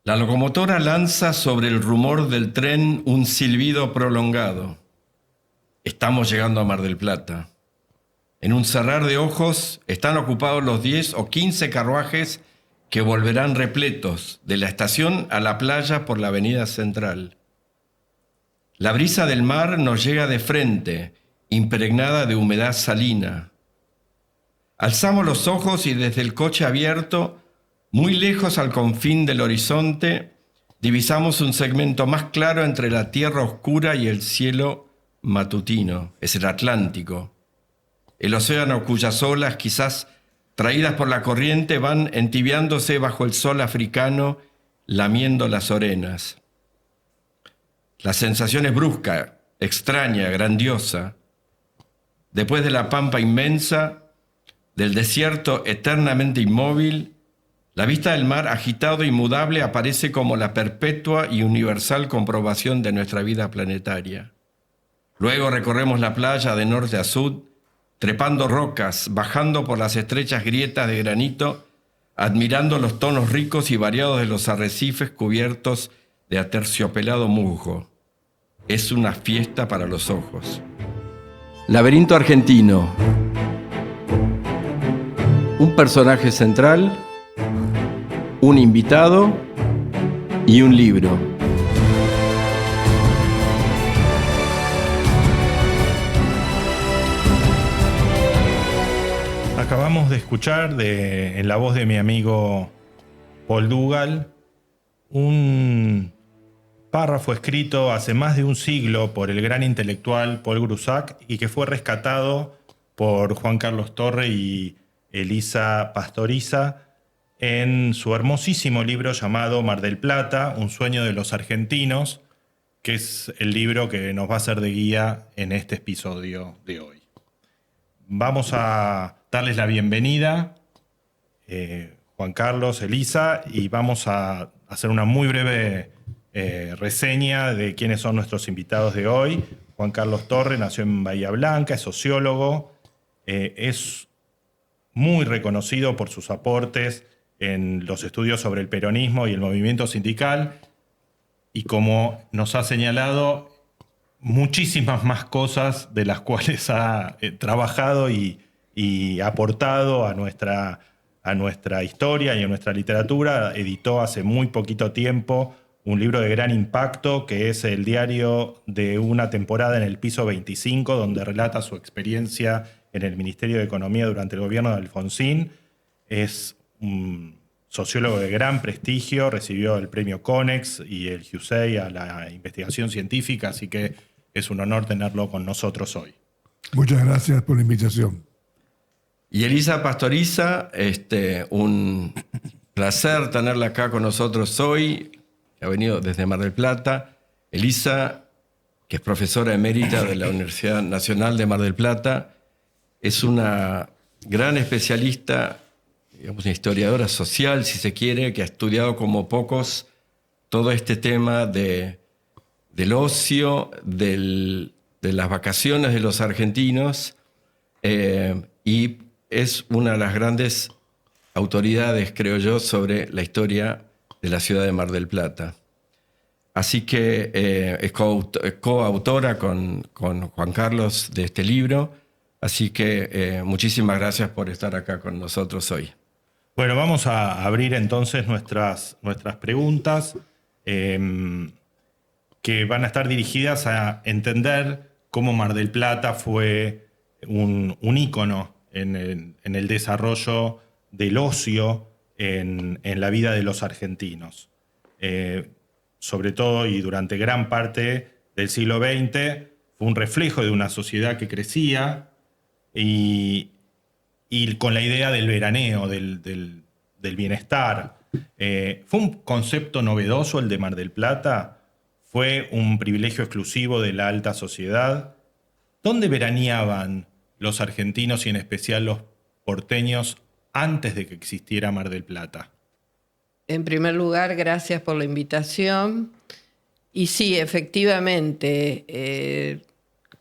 La locomotora lanza sobre el rumor del tren un silbido prolongado. Estamos llegando a Mar del Plata. En un cerrar de ojos están ocupados los 10 o 15 carruajes que volverán repletos de la estación a la playa por la avenida central. La brisa del mar nos llega de frente, impregnada de humedad salina. Alzamos los ojos y desde el coche abierto, muy lejos al confín del horizonte, divisamos un segmento más claro entre la tierra oscura y el cielo matutino. Es el Atlántico. El océano cuyas olas, quizás traídas por la corriente, van entibiándose bajo el sol africano, lamiendo las arenas. La sensación es brusca, extraña, grandiosa. Después de la pampa inmensa, del desierto eternamente inmóvil, la vista del mar agitado y mudable aparece como la perpetua y universal comprobación de nuestra vida planetaria. Luego recorremos la playa de norte a sur, trepando rocas, bajando por las estrechas grietas de granito, admirando los tonos ricos y variados de los arrecifes cubiertos de aterciopelado musgo. Es una fiesta para los ojos. Laberinto argentino. Un personaje central, un invitado y un libro. Acabamos de escuchar en la voz de mi amigo Paul Dougal un párrafo escrito hace más de un siglo por el gran intelectual Paul Grusac y que fue rescatado por Juan Carlos Torre y Elisa Pastoriza en su hermosísimo libro llamado Mar del Plata, un sueño de los argentinos, que es el libro que nos va a ser de guía en este episodio de hoy. Vamos a darles la bienvenida, Juan Carlos, Elisa, y vamos a hacer una muy breve reseña de quiénes son nuestros invitados de hoy. Juan Carlos Torre nació en Bahía Blanca, es sociólogo, es muy reconocido por sus aportes en los estudios sobre el peronismo y el movimiento sindical, y como nos ha señalado, muchísimas más cosas de las cuales ha trabajado y aportado a nuestra historia y a nuestra literatura. Editó hace muy poquito tiempo un libro de gran impacto que es el diario de una temporada en el piso 25, donde relata su experiencia en el Ministerio de Economía durante el gobierno de Alfonsín. Es un sociólogo de gran prestigio, recibió el premio Conex y el Jusey a la investigación científica, así que es un honor tenerlo con nosotros hoy. Muchas gracias por la invitación. Y Elisa Pastoriza, un placer tenerla acá con nosotros hoy, que ha venido desde Mar del Plata. Elisa, que es profesora emérita de la Universidad Nacional de Mar del Plata, es una gran especialista, digamos, una historiadora social, si se quiere, que ha estudiado como pocos todo este tema del ocio, de las vacaciones de los argentinos, y es una de las grandes autoridades, creo yo, sobre la historia de la ciudad de Mar del Plata. Así que es coautora con Juan Carlos de este libro. Así que muchísimas gracias por estar acá con nosotros hoy. Bueno, vamos a abrir entonces nuestras preguntas que van a estar dirigidas a entender cómo Mar del Plata fue un ícono en el desarrollo del ocio en la vida de los argentinos. Sobre todo y durante gran parte del siglo XX fue un reflejo de una sociedad que crecía y con la idea del veraneo, del bienestar. ¿Fue un concepto novedoso el de Mar del Plata? ¿Fue un privilegio exclusivo de la alta sociedad? ¿Dónde veraneaban los argentinos y en especial los porteños antes de que existiera Mar del Plata? En primer lugar, gracias por la invitación. Y sí, efectivamente,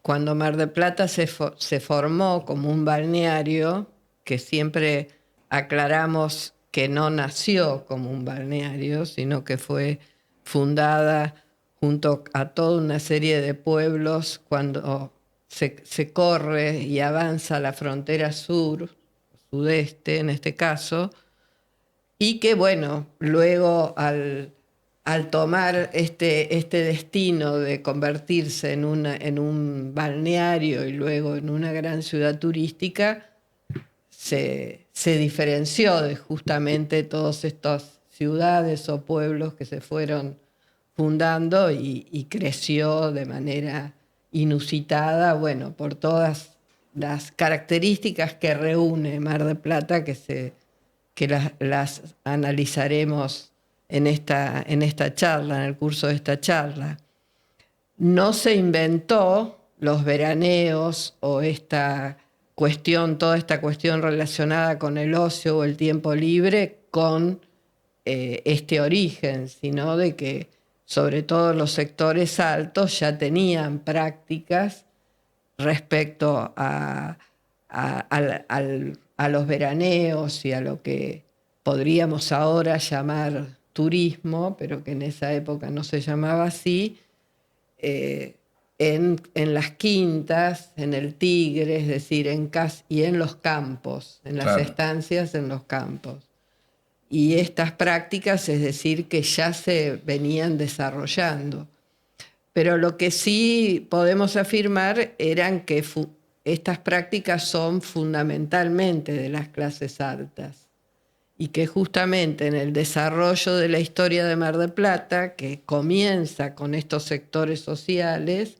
cuando Mar del Plata se formó como un balneario, que siempre aclaramos que no nació como un balneario, sino que fue fundada junto a toda una serie de pueblos cuando se corre y avanza la frontera sur, sudeste en este caso, y que bueno, luego al tomar este destino de convertirse en un balneario y luego en una gran ciudad turística, se diferenció de justamente todas estas ciudades o pueblos que se fueron fundando y creció de manera inusitada, bueno, por todas las características que reúne Mar del Plata, que las analizaremos en esta charla, en el curso de esta charla. No se inventó los veraneos o toda esta cuestión relacionada con el ocio o el tiempo libre con este origen, sino de que sobre todo los sectores altos ya tenían prácticas respecto a los veraneos y a lo que podríamos ahora llamar turismo, pero que en esa época no se llamaba así, en las quintas, en el Tigre, es decir, y en los campos, en las estancias en los campos. Y estas prácticas, es decir, que ya se venían desarrollando. Pero lo que sí podemos afirmar eran que estas prácticas son fundamentalmente de las clases altas y que justamente en el desarrollo de la historia de Mar del Plata, que comienza con estos sectores sociales,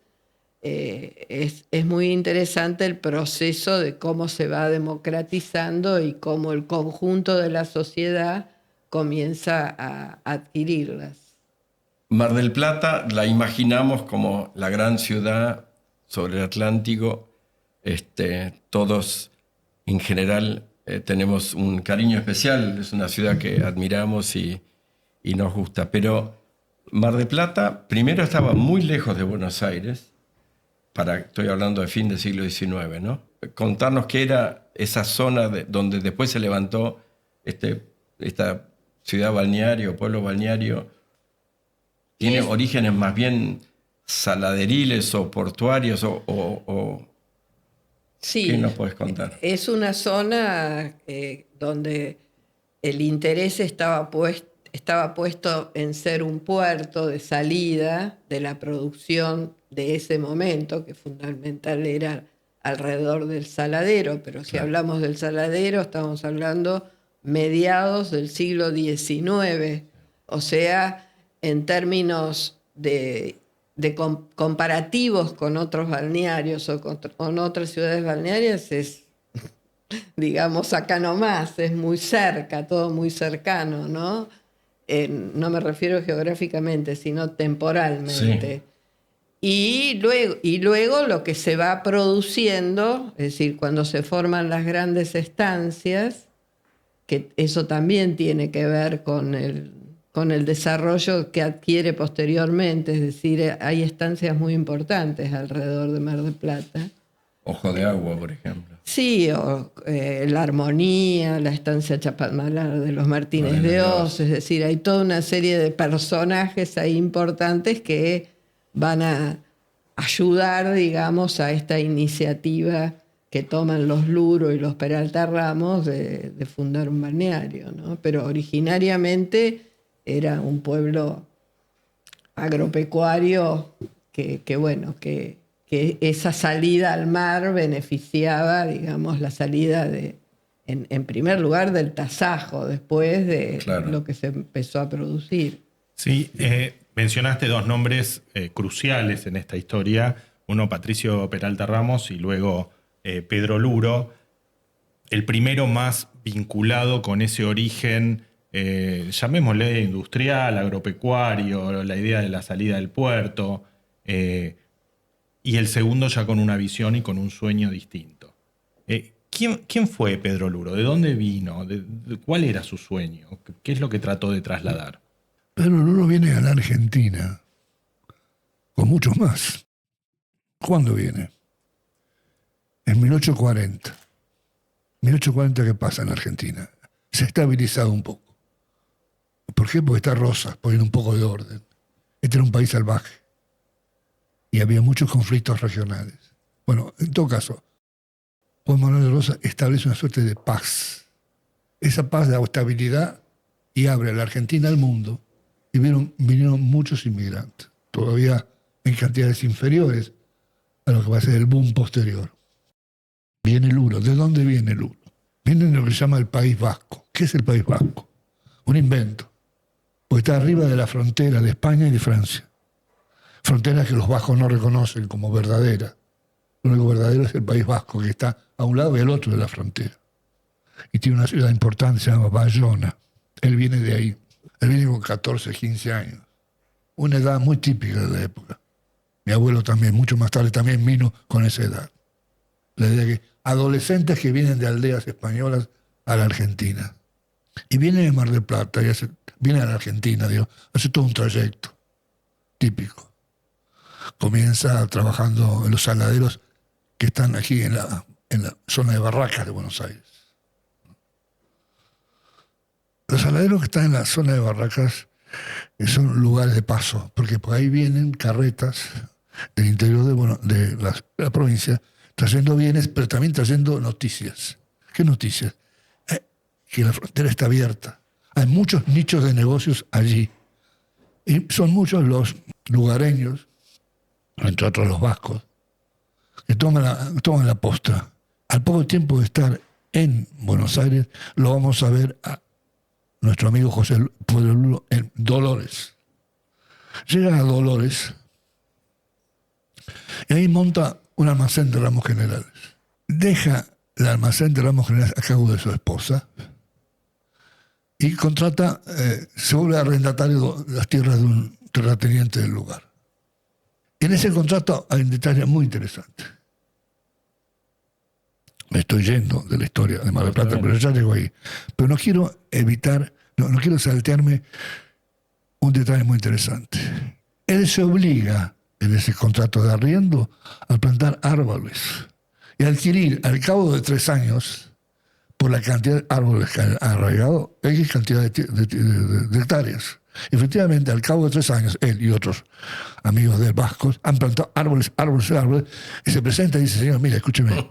es muy interesante el proceso de cómo se va democratizando y cómo el conjunto de la sociedad comienza a adquirirlas. Mar del Plata la imaginamos como la gran ciudad sobre el Atlántico. Todos en general tenemos un cariño especial, es una ciudad que admiramos y nos gusta. Pero Mar del Plata primero estaba muy lejos de Buenos Aires, estoy hablando de fin del siglo XIX, ¿no? Contarnos qué era esa zona donde después se levantó esta ciudad balneario, pueblo balneario. ¿Tiene orígenes más bien saladeriles o portuarios Sí, ¿qué nos puedes contar? Es una zona donde el interés estaba puesto en ser un puerto de salida de la producción de ese momento, que fundamental era alrededor del Saladero, pero si hablamos del Saladero estamos hablando mediados del siglo XIX, o sea, en términos de comparativos con otros balnearios o con otras ciudades balnearias es, digamos, acá nomás, es muy cerca, todo muy cercano, ¿no? No me refiero geográficamente, sino temporalmente. Sí. Y luego lo que se va produciendo, es decir, cuando se forman las grandes estancias, que eso también tiene que ver con el desarrollo que adquiere posteriormente, es decir, hay estancias muy importantes alrededor de Mar del Plata. Ojo de Agua, por ejemplo. Sí, o La Armonía, la estancia Chapalmalar de los Martínez de Oz, es decir, hay toda una serie de personajes ahí importantes que van a ayudar, digamos, a esta iniciativa que toman los Luro y los Peralta Ramos de fundar un balneario, ¿no? Pero originariamente era un pueblo agropecuario que esa salida al mar beneficiaba, digamos, la salida en primer lugar del tasajo, después de lo que se empezó a producir. Sí, mencionaste dos nombres cruciales en esta historia, uno Patricio Peralta Ramos y luego Pedro Luro, el primero más vinculado con ese origen, llamémosle industrial, agropecuario, la idea de la salida del puerto, y el segundo ya con una visión y con un sueño distinto. ¿Quién fue Pedro Luro? ¿De dónde vino? ¿Cuál era su sueño? ¿Qué es lo que trató de trasladar? Pedro Luro viene a la Argentina con muchos más. ¿Cuándo viene? En 1840. 1840, ¿qué pasa en Argentina? se ha estabilizado un poco. ¿Por qué? Porque está Rosas poniendo un poco de orden. Este era un país salvaje y había muchos conflictos regionales. Bueno, en todo caso, Juan Manuel de Rosas establece una suerte de paz. Esa paz da estabilidad y abre a la Argentina al mundo. Y vinieron muchos inmigrantes, todavía en cantidades inferiores a lo que va a ser el boom posterior. Viene el Uro. ¿De dónde viene el Uro? Viene de lo que se llama el País Vasco. ¿Qué es el País Vasco? Un invento. Porque está arriba de la frontera de España y de Francia. Frontera que los vascos no reconocen como verdadera. Lo único verdadero es el País Vasco, que está a un lado y al otro de la frontera. Y tiene una ciudad importante, se llama Bayona. Él viene de ahí. Él viene con 14, 15 años. Una edad muy típica de la época. Mi abuelo también, mucho más tarde, también vino con esa edad. La idea que adolescentes que vienen de aldeas españolas a la Argentina. Y viene de Mar del Plata, viene a la Argentina, digo, hace todo un trayecto típico. Comienza trabajando en los saladeros que están aquí en la zona de Barracas de Buenos Aires. Los saladeros que están en la zona de Barracas son lugares de paso, porque por ahí vienen carretas del interior de la provincia trayendo bienes, pero también trayendo noticias. ¿Qué noticias? Que la frontera está abierta. Hay muchos nichos de negocios allí. Y son muchos los lugareños, entre otros los vascos, que toman la posta. Al poco tiempo de estar en Buenos Aires, lo vamos a ver a nuestro amigo José Pueblo Lulo en Dolores. Llega a Dolores y ahí monta un almacén de ramos generales. Deja el almacén de ramos generales a cargo de su esposa y contrata, se vuelve arrendatario de las tierras de un terrateniente del lugar. En ese contrato hay un detalle muy interesante. Me estoy yendo de la historia de Mar del Plata, pero ya llego ahí. Pero no quiero no quiero saltearme un detalle muy interesante. Él se obliga, en ese contrato de arriendo, a plantar árboles y a adquirir, al cabo de 3 años, por la cantidad de árboles que han arraigado, X cantidad de hectáreas. Efectivamente, al cabo de 3 años, él y otros amigos del vascos han plantado árboles, y se presenta y dice, señor, mira, escúcheme,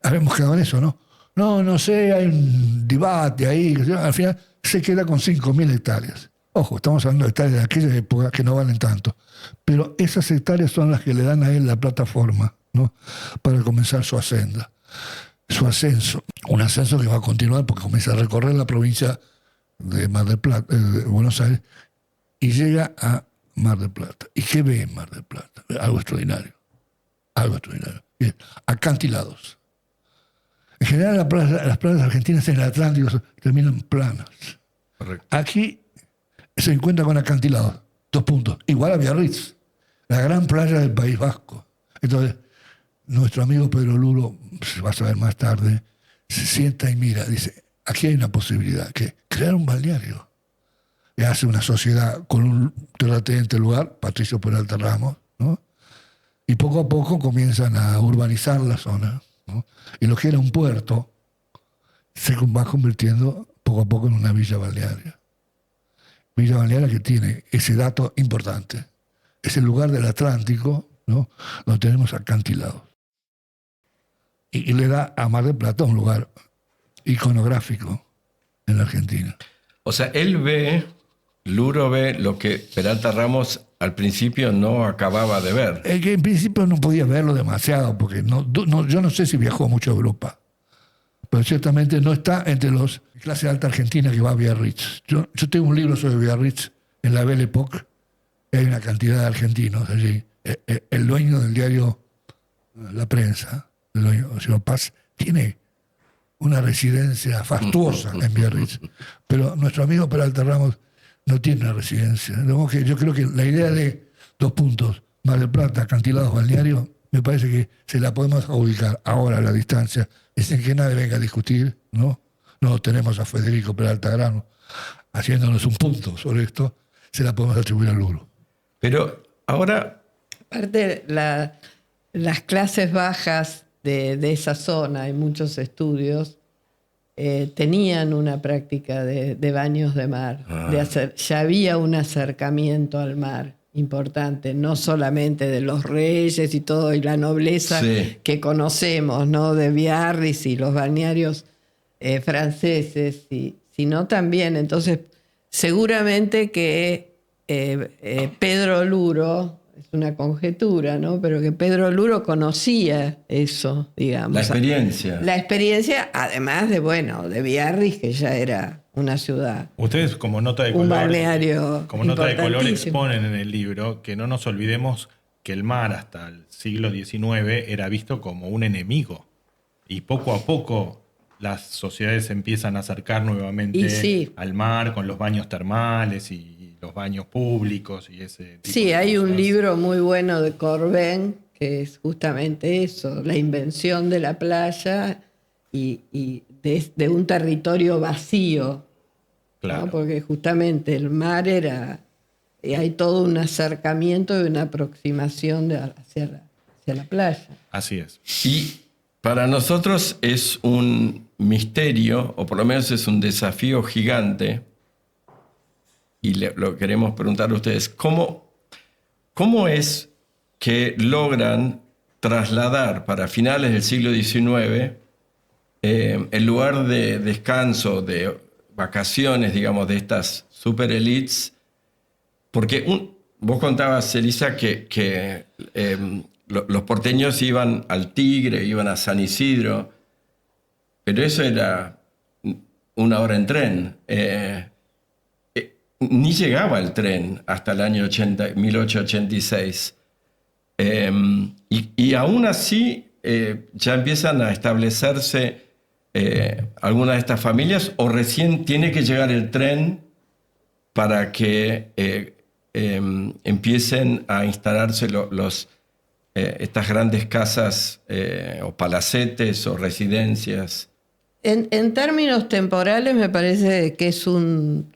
habíamos quedado en eso, ¿no? No sé, hay un debate ahí. Al final se queda con 5.000 hectáreas. Ojo, estamos hablando de hectáreas de aquella época que no valen tanto. Pero esas hectáreas son las que le dan a él la plataforma, ¿no?, para comenzar su ascenso. Un ascenso que va a continuar porque comienza a recorrer la provincia de Mar del Plata, de Buenos Aires, y llega a Mar del Plata. ¿Y qué ve en Mar del Plata? Algo extraordinario. Bien, acantilados. En general las playas argentinas en el Atlántico terminan planas. Correcto. Aquí se encuentra con acantilados. 2 puntos. Igual a Biarritz, la gran playa del País Vasco. Entonces, nuestro amigo Pedro Lulo, se va a saber más tarde, se sienta y mira, dice, aquí hay una posibilidad, que crear un balneario. Y hace una sociedad con un terrateniente del lugar, Patricio Peralta Ramos, ¿no? Y poco a poco comienzan a urbanizar la zona, ¿no? Y lo que era un puerto se va convirtiendo poco a poco en una villa balnearia. Villa balnearia que tiene ese dato importante. Es el lugar del Atlántico, ¿no?, donde tenemos acantilados. Y le da a Mar del Plata un lugar iconográfico en la Argentina. O sea, Luro ve lo que Peralta Ramos al principio no acababa de ver. El que en principio no podía verlo demasiado, porque yo no sé si viajó mucho a Europa, pero ciertamente no está entre los clase alta argentina que va a Biarritz. Yo tengo un libro sobre Biarritz en la Belle Époque, y hay una cantidad de argentinos allí. El dueño del diario La Prensa, el señor Paz, tiene una residencia fastuosa en Biarritz, pero nuestro amigo Peralta Ramos no tiene una residencia. Yo creo que la idea de 2 puntos, Mar del Plata, acantilados balnearios, me parece que se la podemos ubicar ahora a la distancia, y sin que nadie venga a discutir, ¿no? No tenemos a Federico Peralta Ramos haciéndonos un punto sobre esto, se la podemos atribuir al Luro. Pero ahora... Aparte, las clases bajas de esa zona, hay muchos estudios, tenían una práctica de baños de mar, ya había un acercamiento al mar importante, no solamente de los reyes y todo, y la nobleza que conocemos, ¿no? De Biarritz y los balnearios franceses, sino también, entonces, seguramente que Pedro Luro, es una conjetura, ¿no? Pero que Pedro Luro conocía eso, digamos. La experiencia. La experiencia, además de Biarritz, que ya era una ciudad. Ustedes, como nota de un color, balneario como nota de color, exponen en el libro que no nos olvidemos que el mar hasta el siglo XIX era visto como un enemigo. Y poco a poco las sociedades se empiezan a acercar nuevamente al mar con los baños termales y los baños públicos y ese tipo de hay cosas. Un libro muy bueno de Corbin que es justamente eso, la invención de la playa y de un territorio vacío, Claro. ¿no? Porque justamente el mar hay todo un acercamiento y una aproximación hacia la playa. Así es. Y para nosotros es un misterio, o por lo menos es un desafío gigante, y lo queremos preguntar a ustedes, ¿cómo es que logran trasladar para finales del siglo XIX el lugar de descanso, de vacaciones, digamos, de estas super elites? Porque vos contabas, Elisa, que los porteños iban al Tigre, iban a San Isidro, pero eso era una hora en tren. Ni llegaba el tren hasta el año 1886. Y aún así ya empiezan a establecerse algunas de estas familias, o recién tiene que llegar el tren para que empiecen a instalarse estas grandes casas o palacetes o residencias. En términos temporales me parece que es un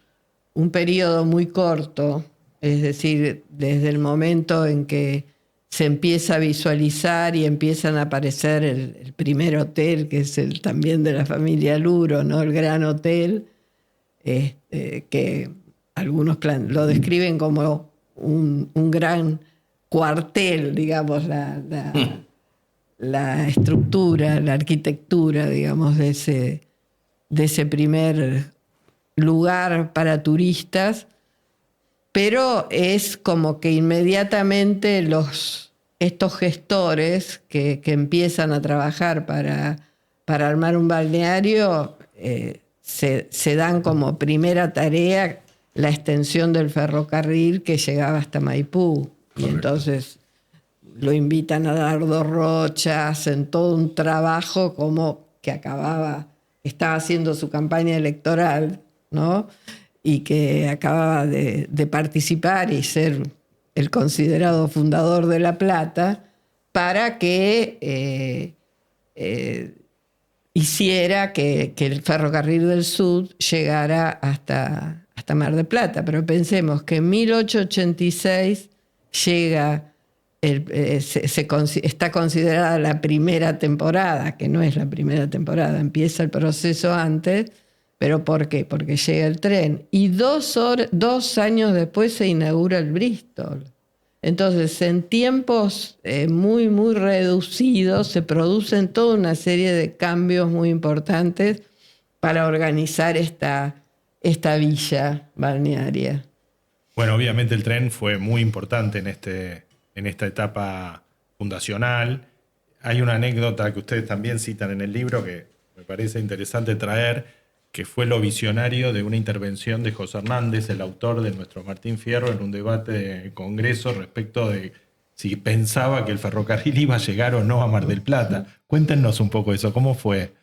periodo muy corto, es decir, desde el momento en que se empieza a visualizar y empiezan a aparecer el primer hotel, que es también de la familia Luro, ¿no? El Gran Hotel, que algunos lo describen como un gran cuartel, digamos, la estructura, la arquitectura, digamos, de ese primer lugar para turistas, pero es como que inmediatamente estos gestores que empiezan a trabajar para armar un balneario se dan como primera tarea la extensión del ferrocarril que llegaba hasta Maipú. Correcto. Y entonces lo invitan a Dardo Rocha, hacen todo un trabajo como que estaba haciendo su campaña electoral, ¿no? Y que acababa de participar y ser el considerado fundador de La Plata, para que hiciera que el ferrocarril del sur llegara hasta Mar del Plata. Pero pensemos que en 1886 llega, está considerada la primera temporada, que no es la primera temporada, empieza el proceso antes. ¿Pero por qué? Porque llega el tren. Y 2 años después se inaugura el Bristol. Entonces, en tiempos muy, muy reducidos, se producen toda una serie de cambios muy importantes para organizar esta villa balnearia. Bueno, obviamente el tren fue muy importante en esta etapa fundacional. Hay una anécdota que ustedes también citan en el libro que me parece interesante traer, que fue lo visionario de una intervención de José Hernández, el autor de Nuestro Martín Fierro, en un debate de Congreso respecto de si pensaba que el ferrocarril iba a llegar o no a Mar del Plata. Cuéntenos un poco eso, ¿cómo fue?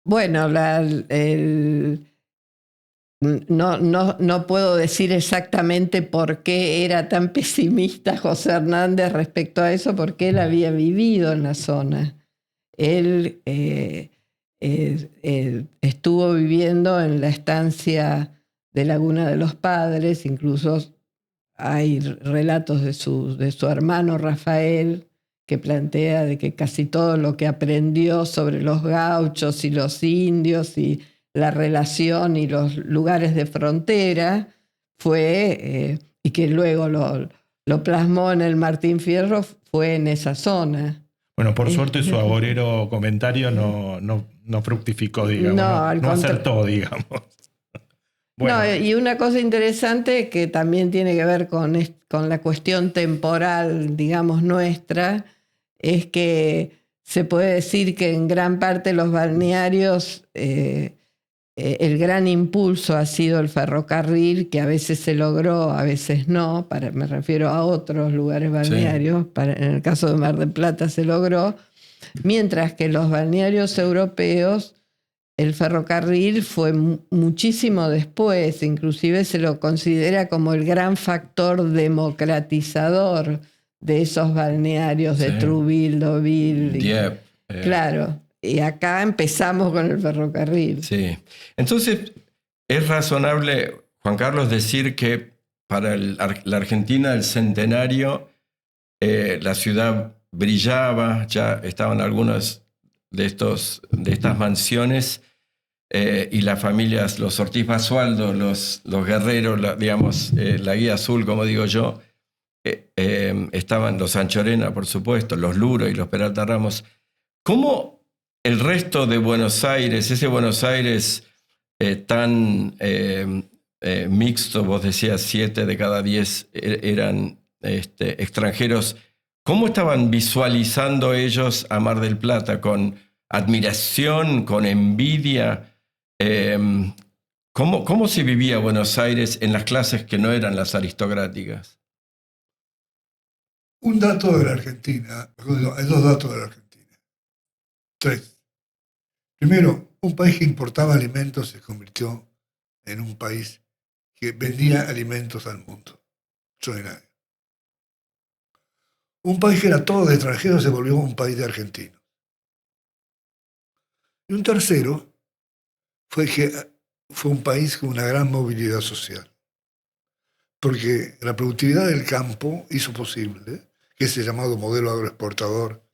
Bueno, no puedo decir exactamente por qué era tan pesimista José Hernández respecto a eso, porque él había vivido en la zona. Él estuvo viviendo en la estancia de Laguna de los Padres, incluso hay relatos de su hermano Rafael, que plantea de que casi todo lo que aprendió sobre los gauchos y los indios y la relación y los lugares de frontera fue, y que luego lo plasmó en el Martín Fierro, fue en esa zona. Bueno, por suerte su agorero comentario no fructificó, digamos, no acertó, digamos. Bueno. No, y una cosa interesante que también tiene que ver con la cuestión temporal, digamos, nuestra, es que se puede decir que en gran parte los balnearios el gran impulso ha sido el ferrocarril, que a veces se logró, a veces no, me refiero a otros lugares balnearios, sí. En el caso de Mar del Plata se logró, mientras que los balnearios europeos, el ferrocarril fue muchísimo después, inclusive se lo considera como el gran factor democratizador de esos balnearios de Trouville, Deauville. Dieppe. Claro. Y acá empezamos con el ferrocarril. Sí. Entonces, es razonable, Juan Carlos, decir que para la Argentina del centenario la ciudad brillaba, ya estaban algunas de estas mansiones y las familias, los Ortiz Basualdo, los Guerreros, digamos, la Guía Azul, como digo yo, estaban los Anchorena, por supuesto, los Luro y los Peralta Ramos. ¿Cómo el resto de Buenos Aires, ese Buenos Aires tan mixto, vos decías 7 de cada 10 eran extranjeros, cómo estaban visualizando ellos a Mar del Plata? ¿Con admiración, con envidia? ¿Cómo se vivía Buenos Aires en las clases que no eran las aristocráticas? Un dato de la Argentina, hay dos datos de la Argentina. 3. Primero, un país que importaba alimentos se convirtió en un país que vendía alimentos al mundo. Extraordinario. Un país que era todo de extranjeros se volvió un país de argentinos. Y un tercero fue que fue un país con una gran movilidad social. Porque la productividad del campo hizo posible que ese llamado modelo agroexportador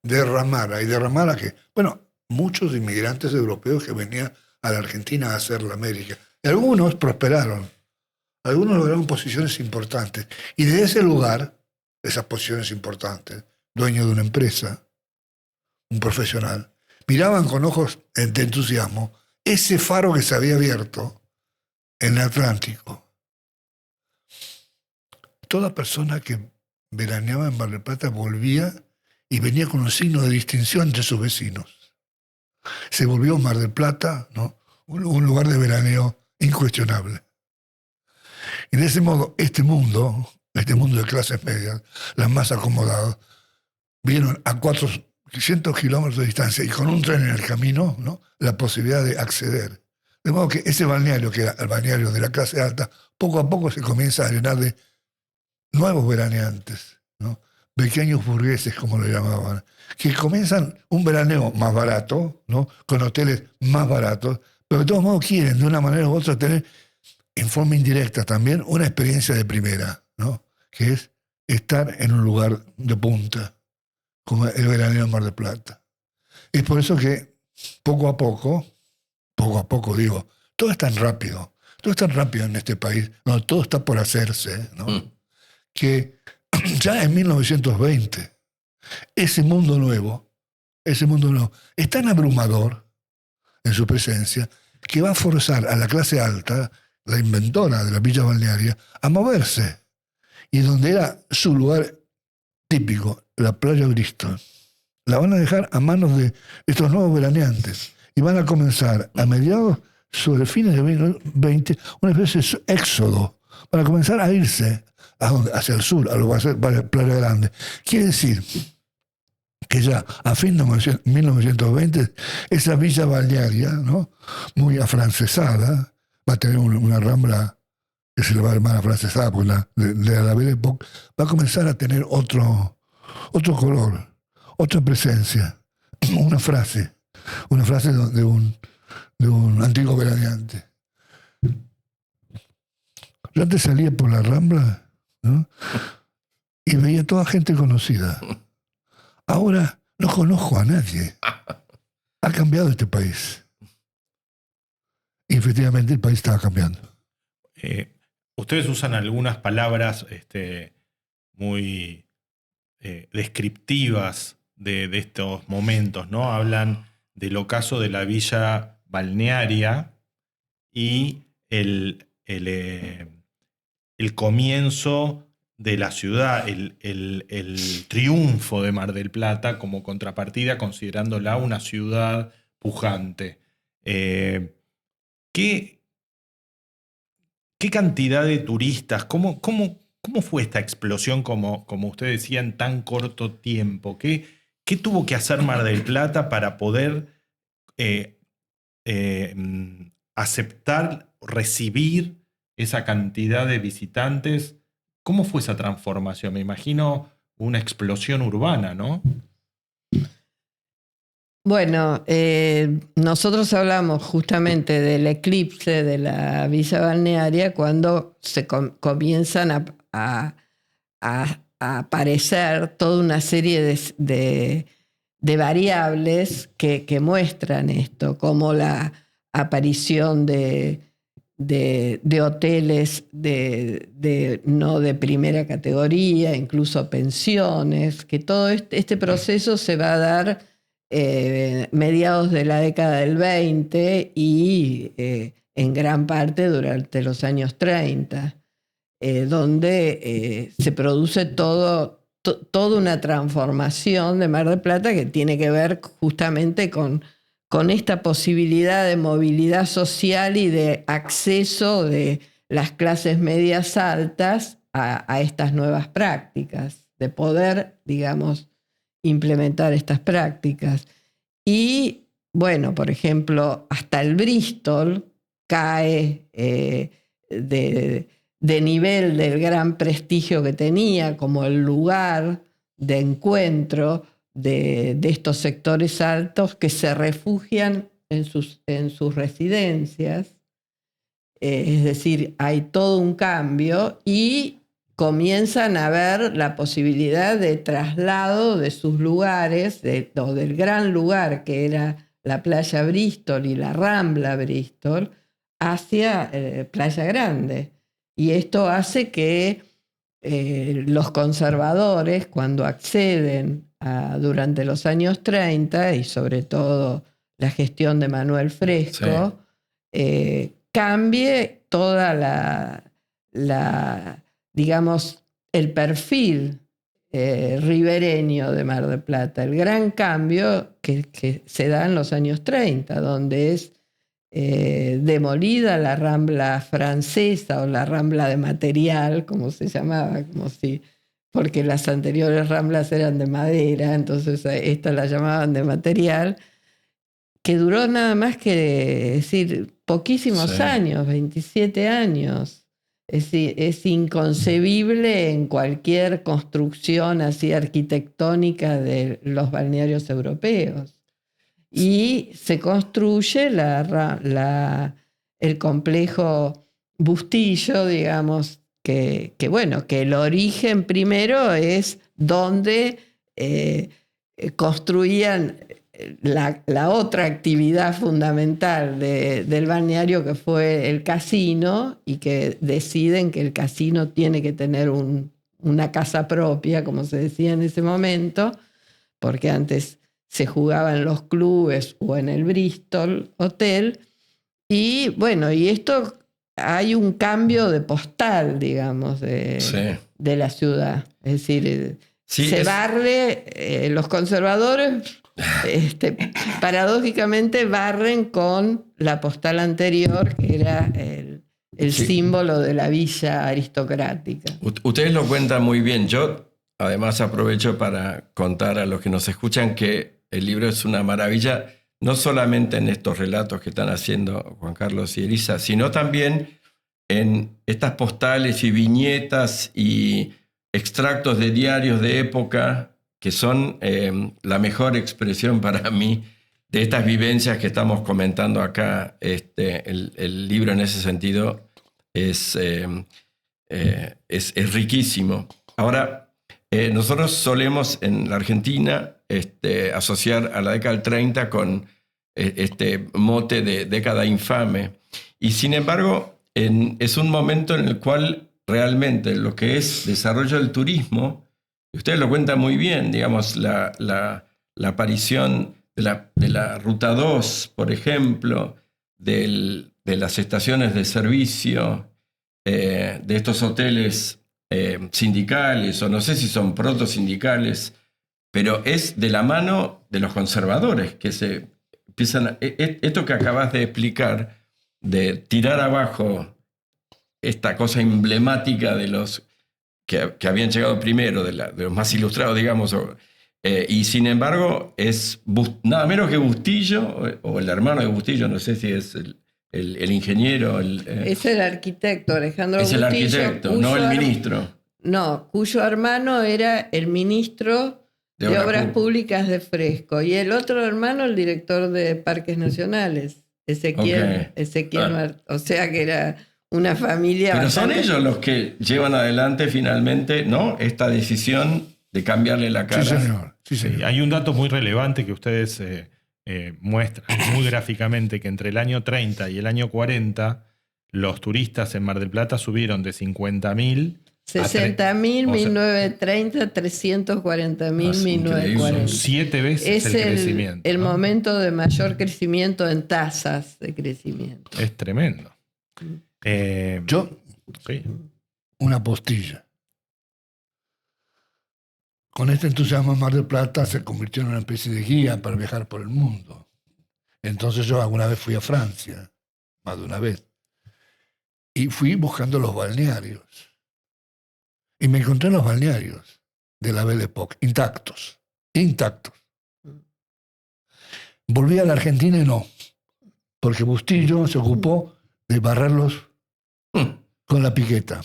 derramara. ¿Y derramara qué? Bueno, muchos inmigrantes europeos que venían a la Argentina a hacer la América. Y algunos prosperaron. Algunos lograron posiciones importantes. Y de ese lugar, esas posiciones importantes, dueño de una empresa, un profesional, miraban con ojos de entusiasmo ese faro que se había abierto en el Atlántico. Toda persona que veraneaba en Mar del Plata volvía y venía con un signo de distinción entre sus vecinos. Se volvió Mar del Plata, ¿no?, un lugar de veraneo incuestionable. Y de ese modo, este mundo de clases medias, las más acomodadas, vieron a 400 kilómetros de distancia y con un tren en el camino, ¿no?, la posibilidad de acceder. De modo que ese balneario, que era el balneario de la clase alta, poco a poco se comienza a llenar de nuevos veraneantes, ¿no?, pequeños burgueses, como lo llamaban, que comienzan un veraneo más barato, ¿no?, con hoteles más baratos, pero de todos modos quieren, de una manera u otra, tener en forma indirecta también una experiencia de primera, ¿no?, que es estar en un lugar de punta, como el veraneo en Mar del Plata. Es por eso que poco a poco digo, todo es tan rápido en este país, no, todo está por hacerse, ¿no? Que ya en 1920, ese mundo nuevo es tan abrumador en su presencia que va a forzar a la clase alta, la inventora de la villa balnearia, a moverse. Y donde era su lugar típico, la playa Bristol, la van a dejar a manos de estos nuevos veraneantes y van a comenzar a mediados, sobre fines de 2020, una especie de éxodo. Van a comenzar a irse hacia el sur, a lo que va a ser Playa Grande. Quiere decir que ya a fin de 1920 esa villa balnearia, ¿no?, muy afrancesada, va a tener una rambla que se le va a llamar afrancesada, porque de la Belle Époque va a comenzar a tener otro color, otra presencia, una frase de un antiguo veraneante. Yo antes salía por la Rambla, ¿no?, y veía toda gente conocida. Ahora no conozco a nadie. Ha cambiado este país. Y efectivamente el país estaba cambiando. Ustedes usan algunas palabras muy descriptivas de estos momentos, ¿no? Hablan del ocaso de la villa balnearia y el comienzo de la ciudad, el triunfo de Mar del Plata como contrapartida, considerándola una ciudad pujante. ¿Qué cantidad de turistas? ¿Cómo fue esta explosión, como usted decía, en tan corto tiempo? ¿Qué tuvo que hacer Mar del Plata para poder aceptar, recibir esa cantidad de visitantes? ¿Cómo fue esa transformación? Me imagino una explosión urbana, ¿no? Bueno, nosotros hablamos justamente del eclipse de la villa balnearia cuando se comienzan a aparecer toda una serie de variables que muestran esto, como la aparición de hoteles no de primera categoría, incluso pensiones, que todo este proceso se va a dar mediados de la década del 20 y en gran parte durante los años 30, donde se produce toda una transformación de Mar del Plata que tiene que ver justamente con esta posibilidad de movilidad social y de acceso de las clases medias altas a estas nuevas prácticas, de poder, digamos, implementar estas prácticas. Y, bueno, por ejemplo, hasta el Bristol cae de nivel del gran prestigio que tenía como el lugar de encuentro de estos sectores altos que se refugian en sus residencias. Es decir, hay todo un cambio y comienzan a ver la posibilidad de traslado de sus lugares, o del gran lugar que era la playa Bristol y la Rambla Bristol, hacia Playa Grande. Y esto hace que los conservadores, cuando acceden durante los años 30, y sobre todo la gestión de Manuel Fresco, cambie toda digamos, el perfil ribereño de Mar del Plata. El gran cambio que se da en los años 30, donde es demolida la Rambla francesa o la Rambla de material, como se llamaba, porque las anteriores ramblas eran de madera, entonces esta la llamaban de material, que duró nada más que decir poquísimos años, 27 años. Es decir, es inconcebible en cualquier construcción así arquitectónica de los balnearios europeos. Y se construye el complejo Bustillo, digamos, que el origen primero es donde construían la otra actividad fundamental del balneario, que fue el casino, y que deciden que el casino tiene que tener una casa propia, como se decía en ese momento, porque antes se jugaba en los clubes o en el Bristol Hotel. Y bueno, y esto hay un cambio de postal, digamos, de la ciudad. Es decir, barre, los conservadores paradójicamente barren con la postal anterior, que era el símbolo de la villa aristocrática. Ustedes lo cuentan muy bien. Yo además aprovecho para contar a los que nos escuchan que el libro es una maravilla, no solamente en estos relatos que están haciendo Juan Carlos y Elisa, sino también en estas postales y viñetas y extractos de diarios de época, que son la mejor expresión para mí de estas vivencias que estamos comentando acá. El libro en ese sentido es riquísimo. Ahora, nosotros solemos en la Argentina asociar a la década del 30 con este mote de década infame. Y sin embargo, es un momento en el cual realmente lo que es desarrollo del turismo, y ustedes lo cuentan muy bien, digamos, la aparición de la Ruta 2, por ejemplo, de las estaciones de servicio, de estos hoteles sindicales, o no sé si son proto-sindicales, pero es de la mano de los conservadores que se empiezan... Esto que acabas de explicar, de tirar abajo esta cosa emblemática de los que habían llegado primero, de los más ilustrados, digamos, y sin embargo es nada menos que Bustillo, o el hermano de Bustillo, no sé si es el ingeniero. Es el arquitecto, Alejandro es Bustillo. Es el arquitecto, no el ministro. No, cuyo hermano era el ministro de Obras Públicas de Fresco, y el otro hermano el director de Parques Nacionales, Ezequiel. O sea que era una familia... Pero bastante... son ellos los que llevan adelante finalmente, ¿no?, esta decisión de cambiarle la cara. Sí, señor. Sí, señor. Sí, hay un dato muy relevante que ustedes muestran muy gráficamente, que entre el año 30 y el año 40 los turistas en Mar del Plata subieron de 50.000 60.000, 1930, 340.000, 1940. Son 7 veces el crecimiento. El momento de mayor crecimiento en tasas de crecimiento. Es tremendo. Sí. Una postilla. Con este entusiasmo Mar del Plata se convirtió en una especie de guía para viajar por el mundo. Entonces yo alguna vez fui a Francia, más de una vez, y fui buscando los balnearios. Y me encontré los balnearios de la Belle Époque, intactos. Volví a la Argentina y no, porque Bustillo se ocupó de barrerlos con la piqueta.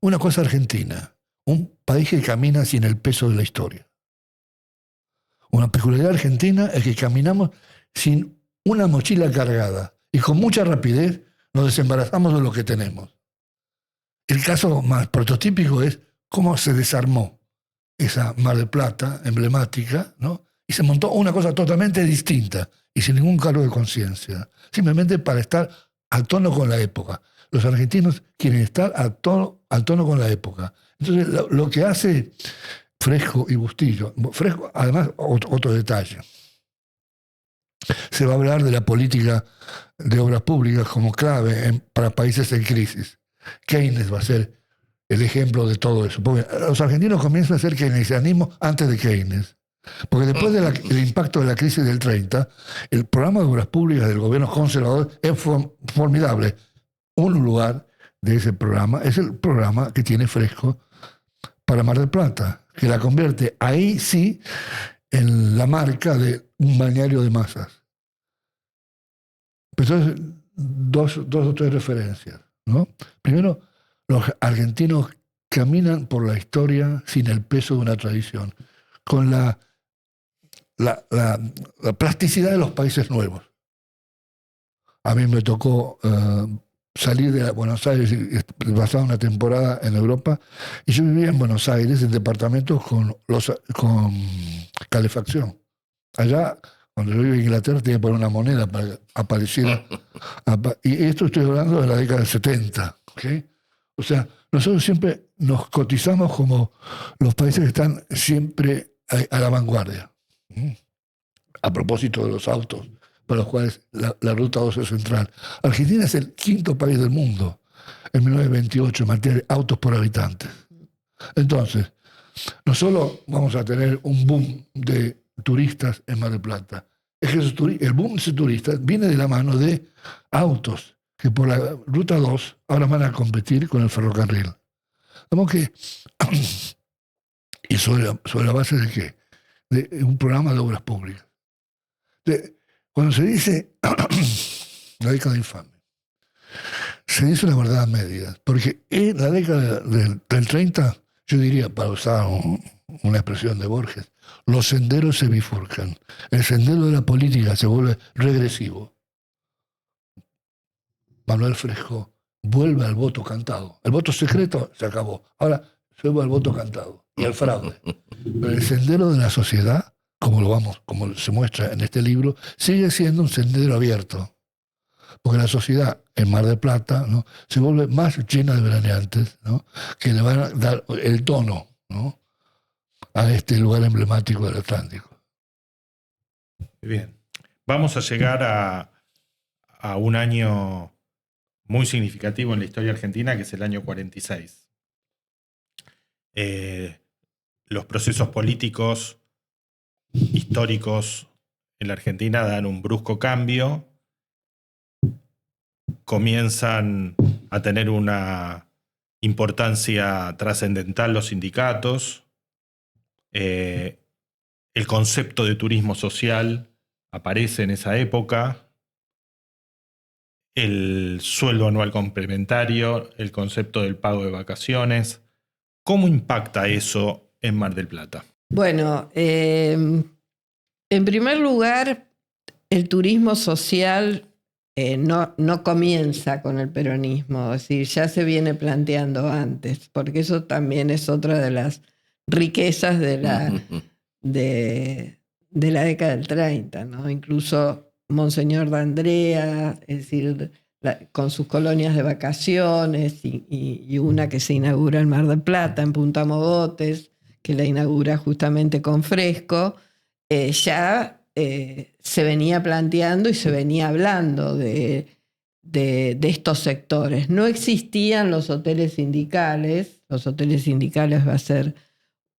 Una cosa argentina, un país que camina sin el peso de la historia. Una peculiaridad argentina es que caminamos sin una mochila cargada y con mucha rapidez nos desembarazamos de lo que tenemos. El caso más prototípico es cómo se desarmó esa Mar del Plata emblemática, ¿no? Y se montó una cosa totalmente distinta y sin ningún cargo de conciencia, simplemente para estar al tono con la época. Los argentinos quieren estar al tono con la época. Entonces, lo que hace Fresco y Bustillo, Fresco, además, otro detalle. Se va a hablar de la política de obras públicas como clave para países en crisis. Keynes va a ser el ejemplo de todo eso. Porque los argentinos comienzan a hacer keynesianismo antes de Keynes. Porque después del impacto de la crisis del 30, el programa de obras públicas del gobierno conservador es formidable. Un lugar de ese programa es el programa que tiene Fresco para Mar del Plata, que la convierte ahí sí en la marca de un balneario de masas. Entonces, dos o tres referencias, ¿no? Primero, los argentinos caminan por la historia sin el peso de una tradición, con la plasticidad de los países nuevos. A mí me tocó salir de Buenos Aires y pasar una temporada en Europa, y yo vivía en Buenos Aires en departamentos con calefacción. Allá, cuando yo vivía en Inglaterra, tenía que poner una moneda para que apareciera. Y esto estoy hablando de la década del 70. ¿Okay? O sea, nosotros siempre nos cotizamos como los países que están siempre a la vanguardia. A propósito de los autos, para los cuales la Ruta 2 es central. Argentina es el 5º país del mundo en 1928 en materia de autos por habitantes. Entonces, no solo vamos a tener un boom de turistas en Mar del Plata, es que el boom de turistas viene de la mano de autos que por la Ruta 2 ahora van a competir con el ferrocarril. Como que, y sobre la base de qué? De un programa de obras públicas. Cuando se dice la década infame, se dice una verdad a medias, porque en la década del 30, yo diría, para usar una expresión de Borges, los senderos se bifurcan. El sendero de la política se vuelve regresivo. Manuel Fresco vuelve al voto cantado. El voto secreto se acabó. Ahora se vuelve al voto cantado y al fraude. Pero el sendero de la sociedad como se muestra en este libro, sigue siendo un sendero abierto. Porque la sociedad en Mar del Plata, ¿no?, se vuelve más llena de veraneantes, ¿no?, que le van a dar el tono, ¿no?, a este lugar emblemático del Atlántico. Bien. Vamos a llegar a un año muy significativo en la historia argentina, que es el año 46. Los procesos políticos históricos en la Argentina dan un brusco cambio. Comienzan a tener una importancia trascendental los sindicatos. El concepto de turismo social aparece en esa época. El sueldo anual complementario, el concepto del pago de vacaciones. ¿Cómo impacta eso en Mar del Plata? Bueno, en primer lugar, el turismo social no comienza con el peronismo, es decir, ya se viene planteando antes, porque eso también es otra de las riquezas de la década del 30, ¿no? Incluso Monseñor D'Andrea, es decir, con sus colonias de vacaciones y una que se inaugura en Mar del Plata, en Punta Mogotes, que la inaugura justamente con Fresco, ya se venía planteando y se venía hablando de estos sectores. No existían los hoteles sindicales va a ser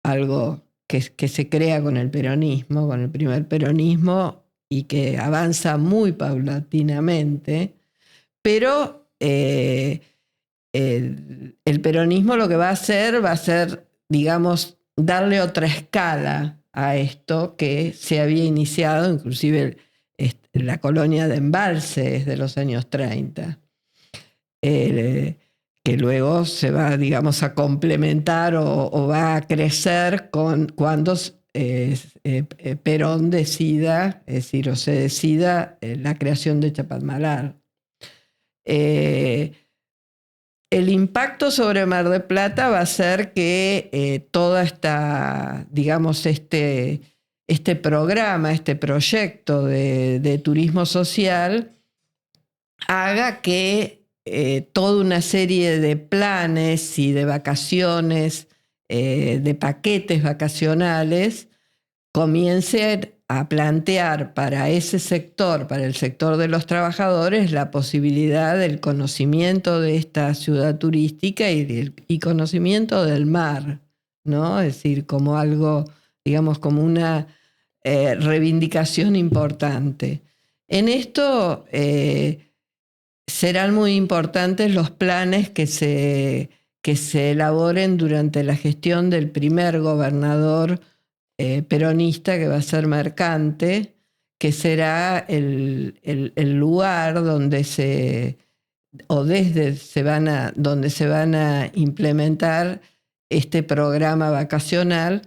algo que se crea con el peronismo, con el primer peronismo, y que avanza muy paulatinamente, pero el peronismo lo que va a hacer, digamos, darle otra escala a esto que se había iniciado, inclusive la colonia de Embalse de los años 30, que luego se va, digamos, a complementar o va a crecer cuando Perón decida, es decir, o se decida la creación de Chapalmalar. El impacto sobre Mar del Plata va a ser que toda esta, digamos, este programa, este proyecto de turismo social haga que toda una serie de planes y de vacaciones, de paquetes vacacionales, comiencen a plantear para ese sector, para el sector de los trabajadores, la posibilidad del conocimiento de esta ciudad turística y conocimiento del mar, ¿no? Es decir, como algo, digamos, como una reivindicación importante. En esto serán muy importantes los planes que se elaboren durante la gestión del primer gobernador peronista, que va a ser Mercante, que será el lugar donde se van a implementar este programa vacacional,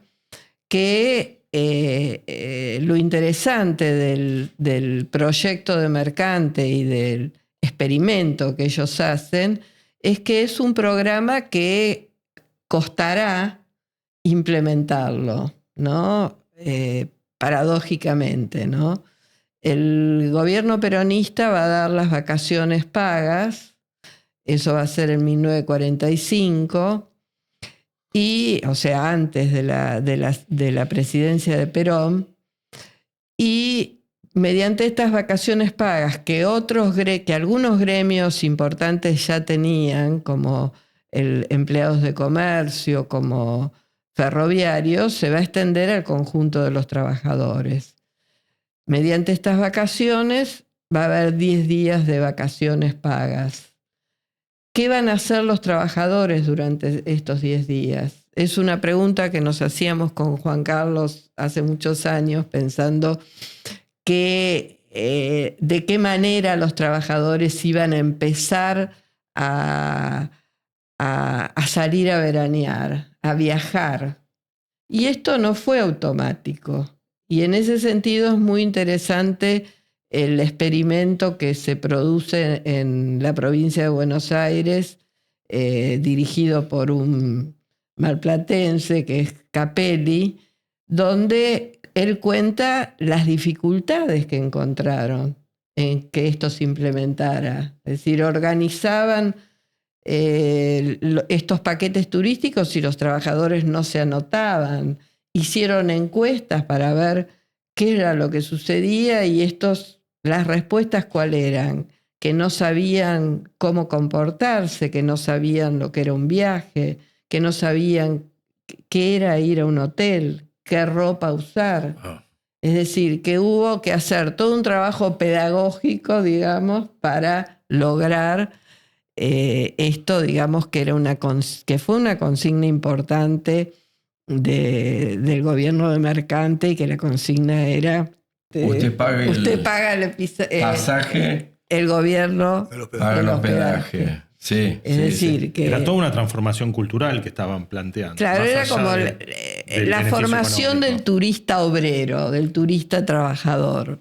que lo interesante del proyecto de Mercante y del experimento que ellos hacen es que es un programa que costará implementarlo, ¿no? Paradójicamente, ¿no? El gobierno peronista va a dar las vacaciones pagas, eso va a ser en 1945, o sea, antes de la presidencia de Perón, y mediante estas vacaciones pagas que algunos gremios importantes ya tenían, como empleados de comercio, como ferroviarios, se va a extender al conjunto de los trabajadores. Mediante estas vacaciones va a haber 10 días de vacaciones pagas. ¿Qué van a hacer los trabajadores durante estos 10 días? Es una pregunta que nos hacíamos con Juan Carlos hace muchos años, pensando de qué manera los trabajadores iban a empezar a salir a veranear, a viajar. Y esto no fue automático. Y en ese sentido es muy interesante el experimento que se produce en la provincia de Buenos Aires, dirigido por un marplatense que es Capelli, donde él cuenta las dificultades que encontraron en que esto se implementara. Es decir, organizaban estos paquetes turísticos y los trabajadores no se anotaban. Hicieron encuestas para ver qué era lo que sucedía y las respuestas cuáles eran. Que no sabían cómo comportarse, que no sabían lo que era un viaje, que no sabían qué era ir a un hotel, qué ropa usar. Ah. Es decir, que hubo que hacer todo un trabajo pedagógico, digamos, para lograr esto, digamos, que fue una consigna importante del gobierno de Mercante y que la consigna era... Usted paga el pasaje, el gobierno paga el hospedaje. Sí, es decir, que... Era toda una transformación cultural que estaban planteando. Claro, más era allá como del la beneficio formación económico. del turista obrero, del turista trabajador.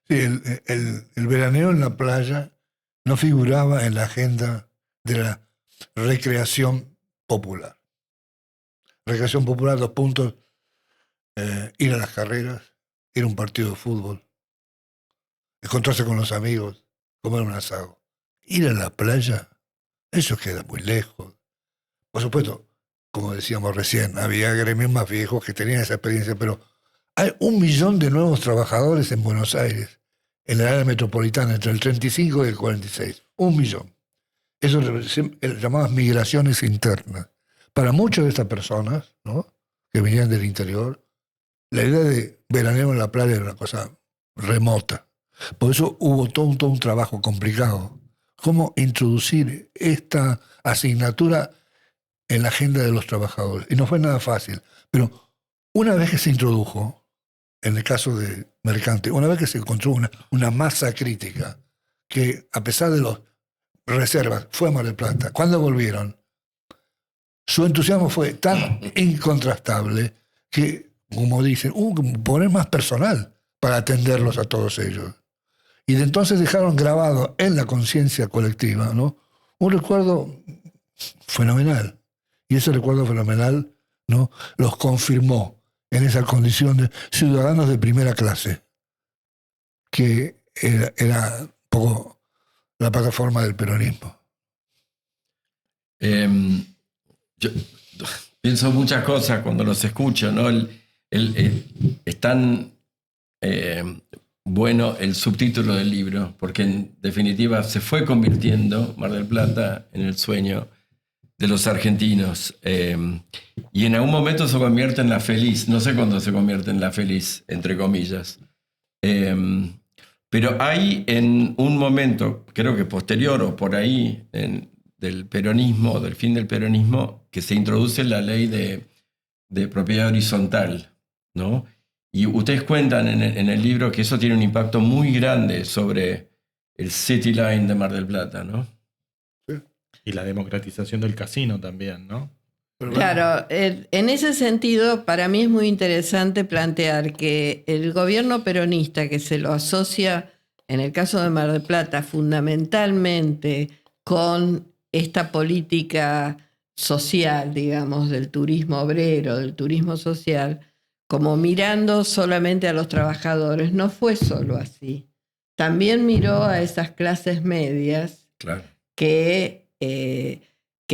Sí, el veraneo en la playa no figuraba en la agenda de la recreación popular. Recreación popular, 2 puntos, ir a las carreras, ir a un partido de fútbol, encontrarse con los amigos, comer un asado. Ir a la playa, eso queda muy lejos. Por supuesto, como decíamos recién, había gremios más viejos que tenían esa experiencia, pero hay 1 millón de nuevos trabajadores en Buenos Aires, en el área metropolitana, entre el 35 y el 46. 1 millón. Eso llamadas migraciones internas. Para muchas de estas personas, ¿no?, que venían del interior, la idea de veraneo en la playa era una cosa remota. Por eso hubo todo un trabajo complicado. Cómo introducir esta asignatura en la agenda de los trabajadores. Y no fue nada fácil. Pero una vez que se introdujo, en el caso de Mercante, una vez que se encontró una masa crítica, que a pesar de las reservas fue a Mar del Plata, cuando volvieron, su entusiasmo fue tan incontrastable que, como dicen, hubo que poner más personal para atenderlos a todos ellos. Y de entonces dejaron grabado en la conciencia colectiva, ¿no?, un recuerdo fenomenal. Y ese recuerdo fenomenal, ¿no?, los confirmó en esa condición de ciudadanos de primera clase, que era un poco la plataforma del peronismo. Yo pienso muchas cosas cuando los escucho, ¿no? Es tan bueno el subtítulo del libro, porque en definitiva se fue convirtiendo Mar del Plata en el sueño de los argentinos. Y en algún momento se convierte en la feliz. No sé cuándo se convierte en la feliz, entre comillas. Pero hay en un momento, creo que posterior o por ahí, del peronismo, del fin del peronismo, que se introduce la ley de propiedad horizontal, ¿no? Y ustedes cuentan en el libro que eso tiene un impacto muy grande sobre el City Line de Mar del Plata, ¿no? Y la democratización del casino también, ¿no? Claro, en ese sentido, para mí es muy interesante plantear que el gobierno peronista, que se lo asocia, en el caso de Mar del Plata, fundamentalmente con esta política social, digamos, del turismo obrero, del turismo social, como mirando solamente a los trabajadores, no fue solo así. También miró a esas clases medias, Claro. que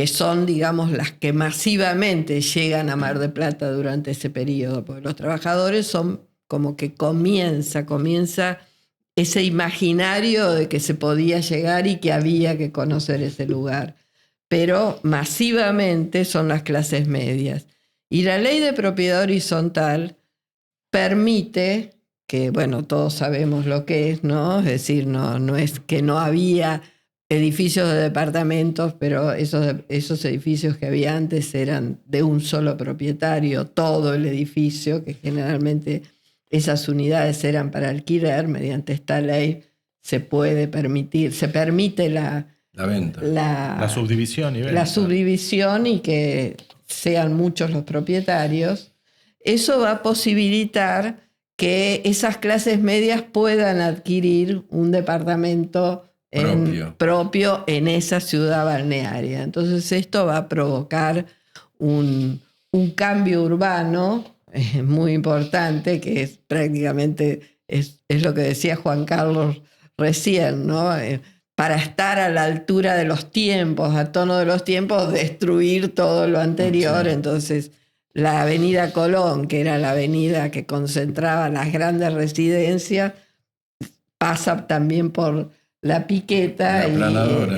son, digamos, las que masivamente llegan a Mar del Plata durante ese periodo, porque los trabajadores son como que comienza ese imaginario de que se podía llegar y que había que conocer ese lugar. Pero masivamente son las clases medias. Y la ley de propiedad horizontal permite, que bueno, todos sabemos lo que es, ¿no? Es decir, no es que no había edificios de departamentos, pero esos edificios que había antes eran de un solo propietario, todo el edificio, que generalmente esas unidades eran para alquiler. Mediante esta ley se permite la venta. La subdivisión y venta. La subdivisión y que sean muchos los propietarios. Eso va a posibilitar que esas clases medias puedan adquirir un departamento propio en esa ciudad balnearia. Entonces esto va a provocar un cambio urbano muy importante, que es prácticamente es lo que decía Juan Carlos recién, ¿no? Para estar a la altura de los tiempos, a tono de los tiempos, destruir todo lo anterior. Sí. Entonces, la avenida Colón, que era la avenida que concentraba las grandes residencias, pasa también por la Piqueta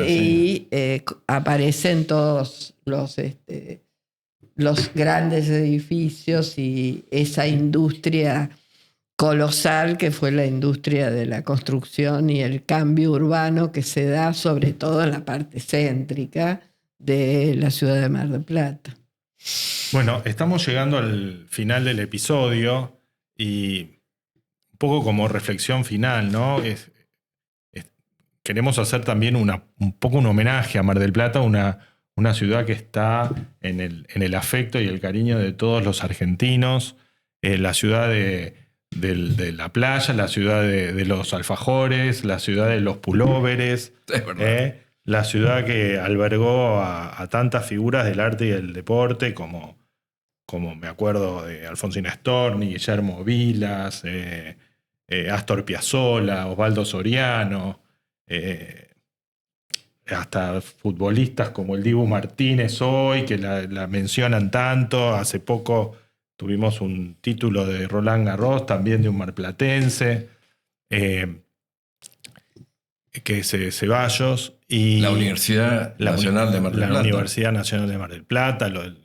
y aparecen todos los grandes edificios y esa industria colosal que fue la industria de la construcción y el cambio urbano que se da sobre todo en la parte céntrica de la ciudad de Mar del Plata. Bueno, estamos llegando al final del episodio y un poco como reflexión final, ¿no? Queremos hacer también un poco un homenaje a Mar del Plata, una ciudad que está en el afecto y el cariño de todos los argentinos, la ciudad de la playa, la ciudad de los alfajores, la ciudad de los pulóveres, la ciudad que albergó a tantas figuras del arte y del deporte como me acuerdo de Alfonsina Storni, Guillermo Vilas, Astor Piazzolla, Osvaldo Soriano, hasta futbolistas como el Dibu Martínez hoy, que la mencionan tanto. Hace poco tuvimos un título de Roland Garros, también de un marplatense, que es Ceballos. Y la Universidad Nacional de Mar del Plata. La Universidad Nacional de Mar del Plata, el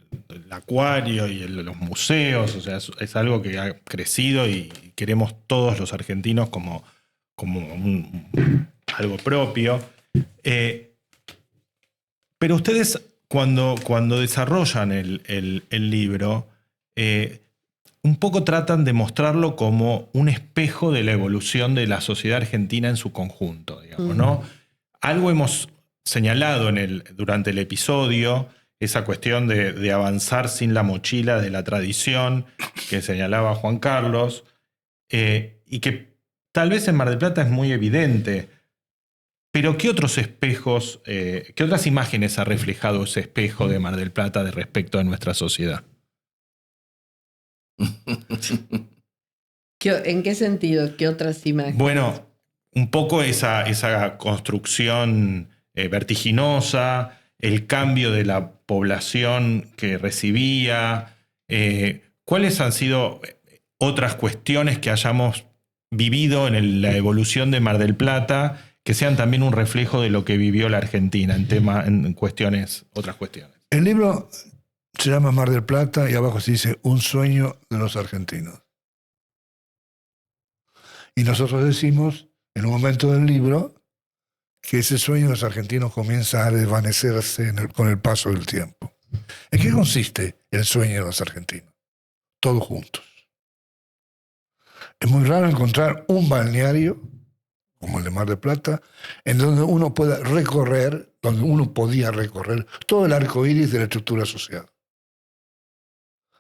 acuario y los museos. O sea, es algo que ha crecido y queremos todos los argentinos como algo propio. Pero ustedes, cuando desarrollan el libro, un poco tratan de mostrarlo como un espejo de la evolución de la sociedad argentina en su conjunto, digamos, ¿no? Algo hemos señalado durante el episodio, esa cuestión de avanzar sin la mochila de la tradición que señalaba Juan Carlos, y que tal vez en Mar del Plata es muy evidente. Pero ¿qué otros espejos, qué otras imágenes ha reflejado ese espejo de Mar del Plata respecto a nuestra sociedad? ¿En qué sentido? ¿Qué otras imágenes? Bueno, un poco esa construcción vertiginosa, el cambio de la población que recibía. ¿Cuáles han sido otras cuestiones que hayamos vivido en la evolución de Mar del Plata que sean también un reflejo de lo que vivió la Argentina en otras cuestiones? El libro se llama Mar del Plata y abajo se dice Un sueño de los argentinos. Y nosotros decimos, en un momento del libro, que ese sueño de los argentinos comienza a desvanecerse con el paso del tiempo. ¿En qué consiste el sueño de los argentinos? Todos juntos. Es muy raro encontrar un balneario como el de Mar del Plata, en donde uno podía recorrer todo el arco iris de la estructura social.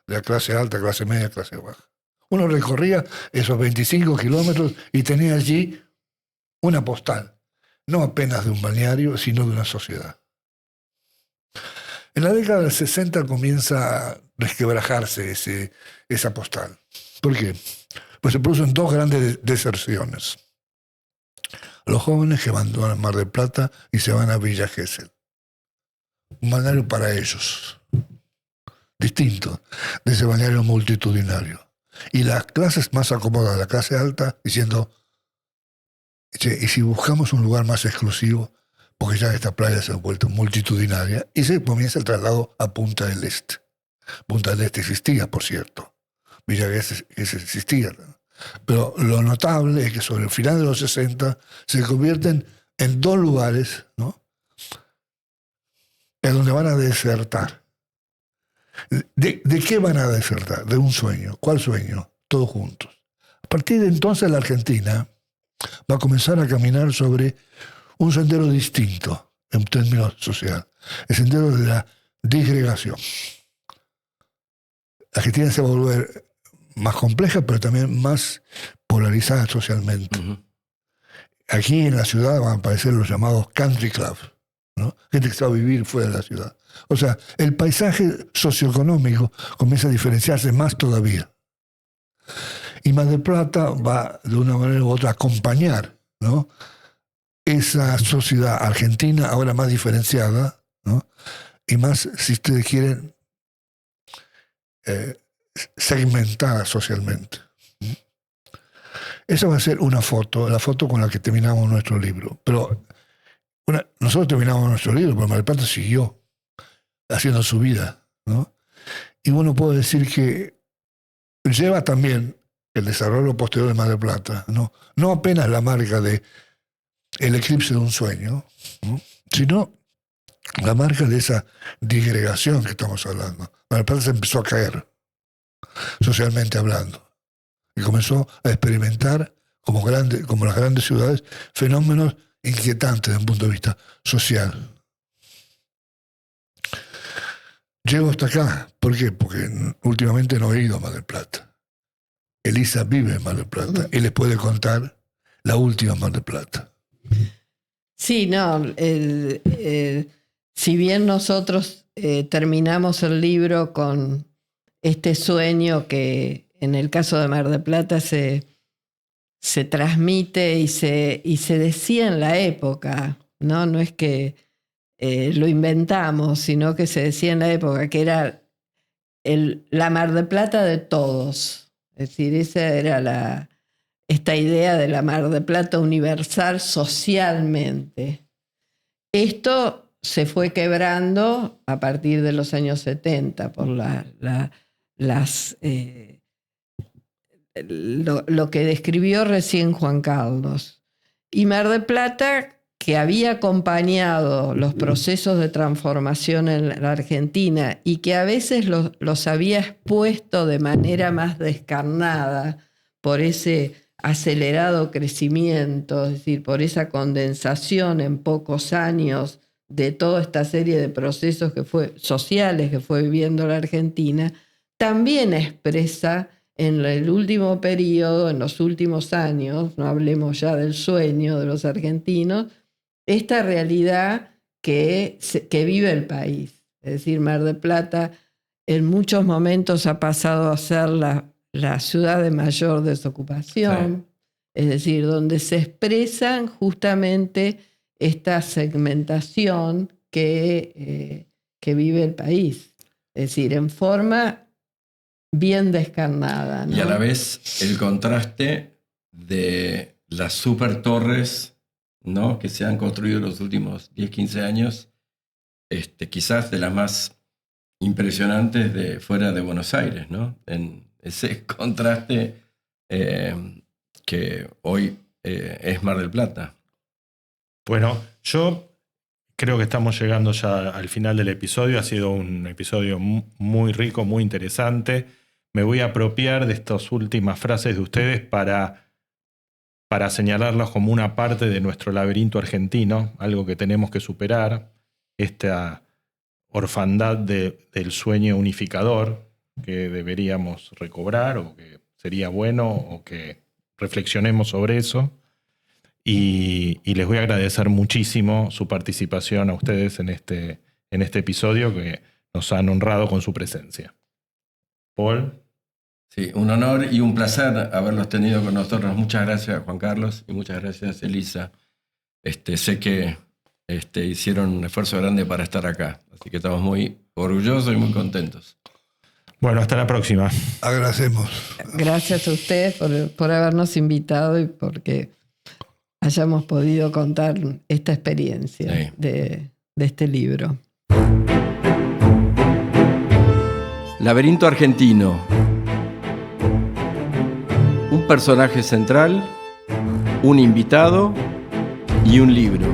De la clase alta, clase media, clase baja. Uno recorría esos 25 kilómetros y tenía allí una postal, no apenas de un balneario, sino de una sociedad. En la década del 60 comienza a resquebrajarse esa postal. ¿Por qué? Pues se producen dos grandes deserciones. Los jóvenes que abandonan Mar del Plata y se van a Villa Gesell. Un balneario para ellos, distinto de ese balneario multitudinario. Y las clases más acomodadas, la clase alta, diciendo, y si buscamos un lugar más exclusivo, porque ya esta playa se ha vuelto multitudinaria, y se comienza el traslado a Punta del Este. Punta del Este existía, por cierto. Villa Gesell existía, ¿no? Pero lo notable es que sobre el final de los 60 se convierten en dos lugares, ¿no?, en donde van a desertar. ¿De qué van a desertar? De un sueño. ¿Cuál sueño? Todos juntos. A partir de entonces la Argentina va a comenzar a caminar sobre un sendero distinto en términos sociales. El sendero de la disgregación. La Argentina se va a volver más compleja, pero también más polarizada socialmente. Uh-huh. Aquí en la ciudad van a aparecer los llamados country clubs, ¿no? Gente que se va a vivir fuera de la ciudad. O sea, el paisaje socioeconómico comienza a diferenciarse más todavía. Y Mar del Plata va de una manera u otra a acompañar, ¿no?, esa sociedad argentina ahora más diferenciada, ¿no?, y más, si ustedes quieren, segmentada socialmente. Esa va a ser una foto, la foto con la que terminamos nuestro libro. Pero nosotros terminamos nuestro libro, pero Mar del Plata siguió haciendo su vida, ¿no? Y uno puede decir que lleva también el desarrollo posterior de Mar del Plata, no apenas la marca de el eclipse de un sueño, ¿no?, sino la marca de esa disgregación que estamos hablando. Mar del Plata se empezó a caer, socialmente hablando, y comenzó a experimentar, como las grandes ciudades, fenómenos inquietantes desde un punto de vista social. Llego hasta acá. ¿Por qué? Porque últimamente no he ido a Mar del Plata. Elisa vive en Mar del Plata y les puede contar la última Mar del Plata. Sí, no. Si bien nosotros terminamos el libro con este sueño que en el caso de Mar del Plata se transmite y se decía en la época, ¿no? No es que lo inventamos, sino que se decía en la época que era la Mar del Plata de todos. Es decir, esa era esta idea de la Mar del Plata universal socialmente. Esto se fue quebrando a partir de los años 70 por lo que describió recién Juan Carlos. Y Mar del Plata, que había acompañado los procesos de transformación en la Argentina y que a veces los había expuesto de manera más descarnada por ese acelerado crecimiento, es decir, por esa condensación en pocos años de toda esta serie de procesos sociales que fue viviendo la Argentina, también expresa en el último periodo, en los últimos años, no hablemos ya del sueño de los argentinos, esta realidad que vive el país. Es decir, Mar del Plata en muchos momentos ha pasado a ser la ciudad de mayor desocupación, sí. Es decir, donde se expresan justamente esta segmentación que vive el país. Es decir, en forma bien descarnada, ¿no? Y a la vez el contraste de las super torres, ¿no?, que se han construido en los últimos 10, 15 años, quizás de las más impresionantes de fuera de Buenos Aires, ¿no? En ese contraste que hoy es Mar del Plata. Bueno, yo creo que estamos llegando ya al final del episodio. Ha sido un episodio muy rico, muy interesante. Me voy a apropiar de estas últimas frases de ustedes para señalarlas como una parte de nuestro laberinto argentino, algo que tenemos que superar, esta orfandad del sueño unificador que deberíamos recobrar, o que sería bueno, o que reflexionemos sobre eso. Y les voy a agradecer muchísimo su participación a ustedes en este episodio, que nos han honrado con su presencia. Paul. Sí, un honor y un placer haberlos tenido con nosotros. Muchas gracias, Juan Carlos, y muchas gracias, Elisa. Sé que hicieron un esfuerzo grande para estar acá, así que estamos muy orgullosos y muy contentos. Bueno, hasta la próxima. Agradecemos. Gracias a ustedes por habernos invitado y porque hayamos podido contar esta experiencia, sí, de este libro. Laberinto Argentino. Un personaje central, un invitado y un libro.